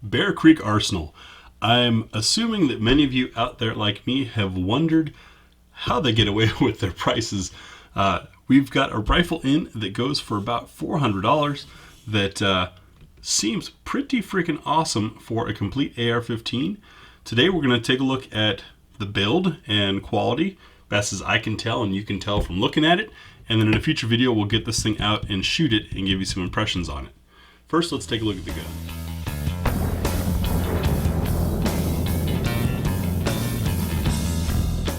Bear Creek Arsenal. I'm assuming that many of you out there like me have wondered how they get away with their prices. We've got a rifle in that goes for about $400 that seems pretty freaking awesome for a complete AR-15. Today we're going to take a look at the build and quality, best as I can tell and you can tell from looking at it. And then in a future video we'll get this thing out and shoot it and give you some impressions on it. First, let's take a look at the gun.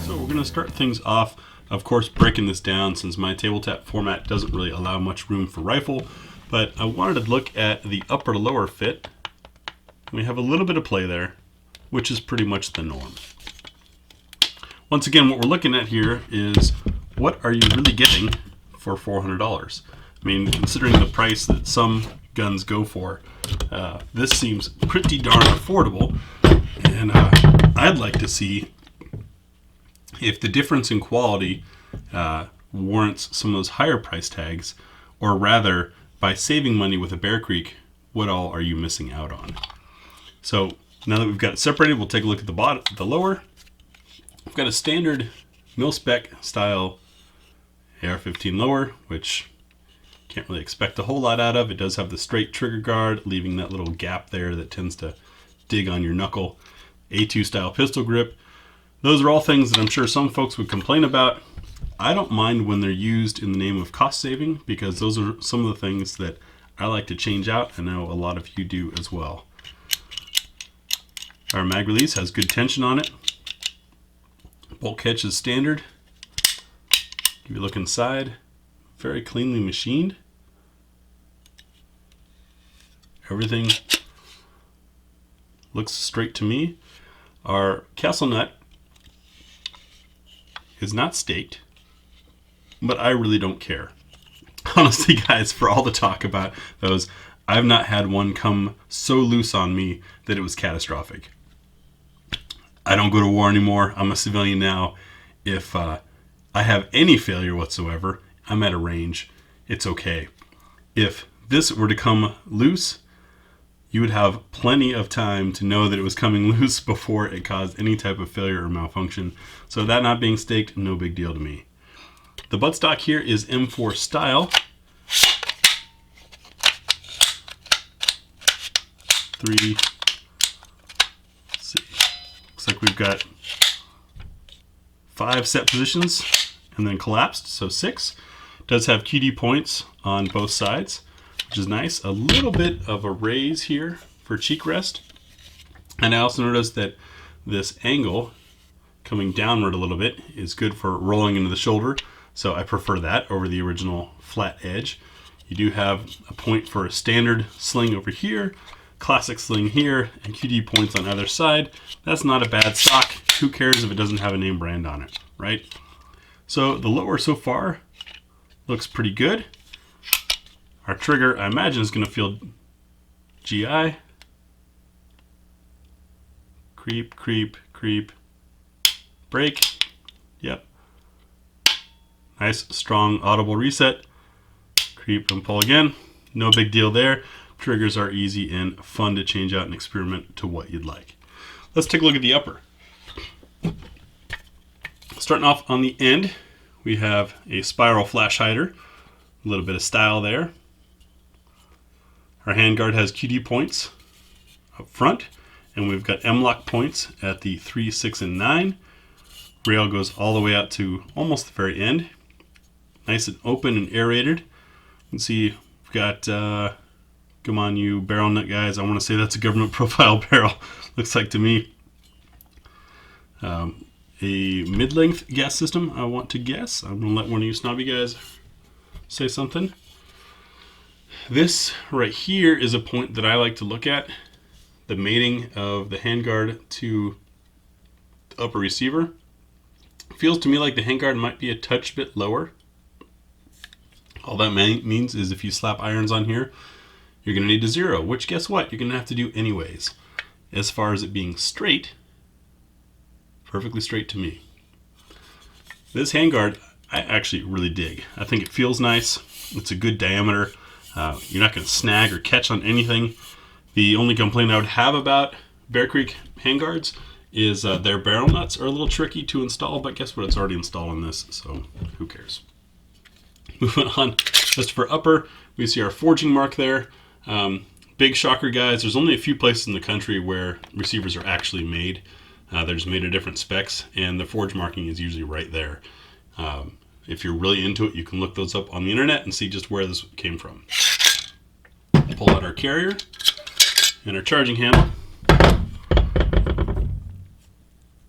We're going to start things off, of course, breaking this down since my tabletop format doesn't really allow much room for rifle, but I wanted to look at the upper to lower fit. We have a little bit of play there, which is pretty much the norm. Once again, what we're looking at here is what are you really getting for $400? I mean, considering the price that some guns go for, this seems pretty darn affordable, and I'd like to see if the difference in quality warrants some of those higher price tags, or rather, by saving money with a Bear Creek, what all are you missing out on? So now that we've got it separated, we'll take a look at the lower. We've got a standard mil-spec style AR-15 lower, which can't really expect a whole lot out of. It does have the straight trigger guard, leaving that little gap there that tends to dig on your knuckle. A2 style pistol grip. Those are all things that I'm sure some folks would complain about. I don't mind when they're used in the name of cost saving, because those are some of the things that I like to change out. I know a lot of you do as well. Our mag release has good tension on it. Bolt catch is standard. Give you a look inside. Very cleanly machined. Everything looks straight to me. Our castle nut is not staked, but I really don't care. Honestly, guys, for all the talk about those, I've not had one come so loose on me that it was catastrophic. I don't go to war anymore. I'm a civilian now. If I have any failure whatsoever, I'm at a range. It's okay. If this were to come loose, you would have plenty of time to know that it was coming loose before it caused any type of failure or malfunction. So that not being staked, no big deal to me. The buttstock here is M4 style. Let's see. Looks like we've got 5 set positions and then collapsed, so 6. It does have QD points on both sides, which is nice. A little bit of a raise here for cheek rest. And I also noticed that this angle coming downward a little bit is good for rolling into the shoulder. So I prefer that over the original flat edge. You do have a point for a standard sling over here, classic sling here, and QD points on either side. That's not a bad stock. Who cares if it doesn't have a name brand on it, right? So the lower so far looks pretty good. Our trigger, I imagine, is going to feel GI. Creep, creep, creep. Break. Yep. Nice, strong, audible reset. Creep and pull again. No big deal there. Triggers are easy and fun to change out and experiment to what you'd like. Let's take a look at the upper. Starting off on the end, we have a spiral flash hider. A little bit of style there. Our handguard has QD points up front, and we've got M-lock points at the 3, 6, and 9. Rail goes all the way out to almost the very end. Nice and open and aerated. You can see we've got, come on you barrel nut guys, I want to say that's a government profile barrel, looks like to me. A mid-length gas system, I want to guess. I'm going to let one of you snobby guys say something. This right here is a point that I like to look at. The mating of the handguard to the upper receiver. Feels to me like the handguard might be a touch bit lower. All that means is if you slap irons on here, you're going to need a 0, which guess what? You're going to have to do anyways. As far as it being straight, perfectly straight to me. This handguard, I actually really dig. I think it feels nice. It's a good diameter. You're not going to snag or catch on anything. The only complaint I would have about Bear Creek handguards is their barrel nuts are a little tricky to install, but guess what? It's already installed on this, so who cares? Moving on, just for upper, we see our forging mark there. Big shocker, guys. There's only a few places in the country where receivers are actually made. They're just made of different specs, and the forge marking is usually right there. If you're really into it, you can look those up on the internet and see just where this came from. Pull out our carrier and our charging handle.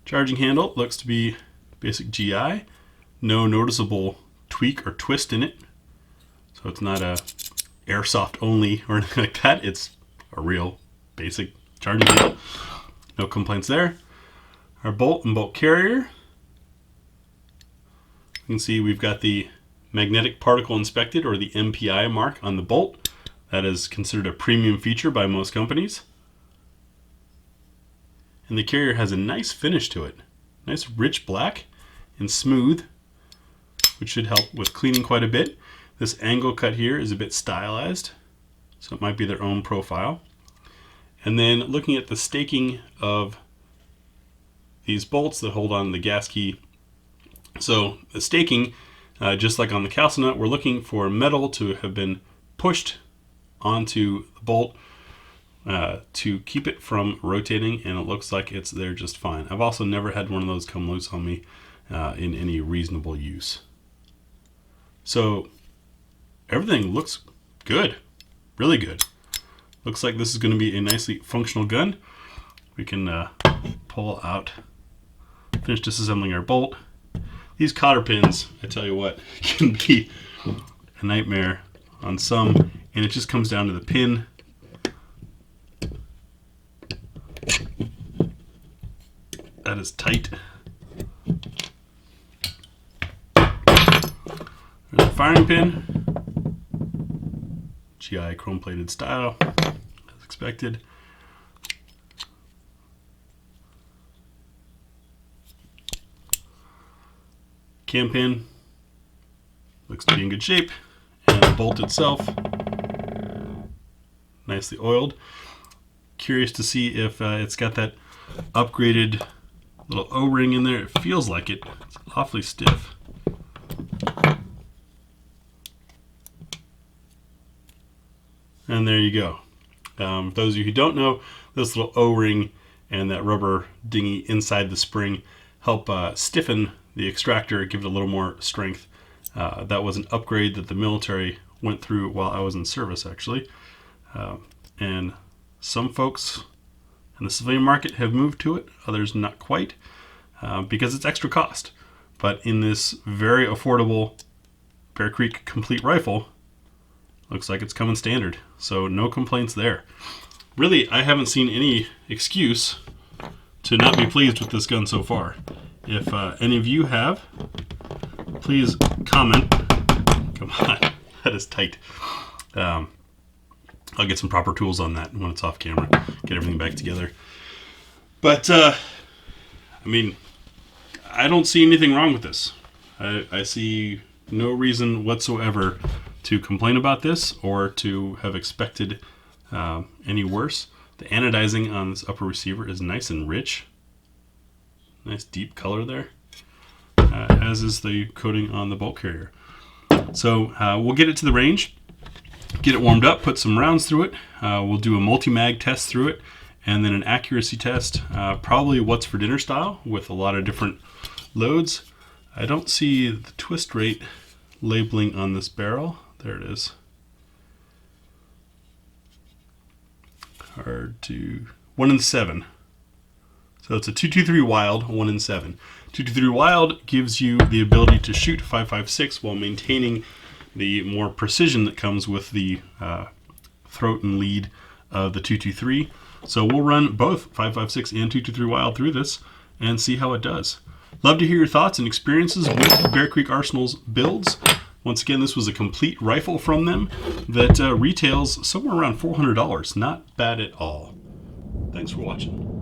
Charging handle looks to be basic GI. No noticeable tweak or twist in it. So it's not a airsoft only or anything like that. It's a real basic charging handle. No complaints there. Our bolt and bolt carrier. You can see we've got the magnetic particle inspected, or the MPI mark on the bolt. That is considered a premium feature by most companies. And the carrier has a nice finish to it. Nice rich black and smooth, which should help with cleaning quite a bit. This angle cut here is a bit stylized, so it might be their own profile. And then looking at the staking of these bolts that hold on to the gas key. So the staking, just like on the calcium nut, we're looking for metal to have been pushed onto the bolt to keep it from rotating, and it looks like it's there just fine. I've also never had one of those come loose on me in any reasonable use. So everything looks good, really good. Looks like this is going to be a nicely functional gun. We can pull out, finish disassembling our bolt. These cotter pins, I tell you what, can be a nightmare on some, and it just comes down to the pin. That is tight. There's the firing pin. GI chrome plated style, as expected. Cam pin looks to be in good shape, and the bolt itself nicely oiled. Curious to see if it's got that upgraded little O-ring in there. It feels like it. It's awfully stiff. And there you go. Those of you who don't know, this little O-ring and that rubber dinghy inside the spring help stiffen the extractor, give it a little more strength. That was an upgrade that the military went through while I was in service, actually. And some folks in the civilian market have moved to it, others not quite, because it's extra cost. But in this very affordable Bear Creek complete rifle, looks like it's coming standard. So no complaints there. Really, I haven't seen any excuse to not be pleased with this gun so far. If any of you have, please comment. Come on, that is tight. I'll get some proper tools on that when it's off camera, get everything back together. But, I mean, I don't see anything wrong with this. I see no reason whatsoever to complain about this or to have expected any worse. The anodizing on this upper receiver is nice and rich. Nice deep color there, as is the coating on the bolt carrier. So we'll get it to the range, get it warmed up, put some rounds through it. We'll do a multi-mag test through it, and then an accuracy test, probably what's for dinner style with a lot of different loads. I don't see the twist rate labeling on this barrel. There it is. Hard to 1 in 7. So it's a 223 Wild, 1 in 7. 223 Wild gives you the ability to shoot 5.56 while maintaining the more precision that comes with the throat and lead of the 223. So we'll run both 5.56 and 223 Wild through this and see how it does. Love to hear your thoughts and experiences with Bear Creek Arsenal's builds. Once again, this was a complete rifle from them that retails somewhere around $400. Not bad at all. Thanks for watching.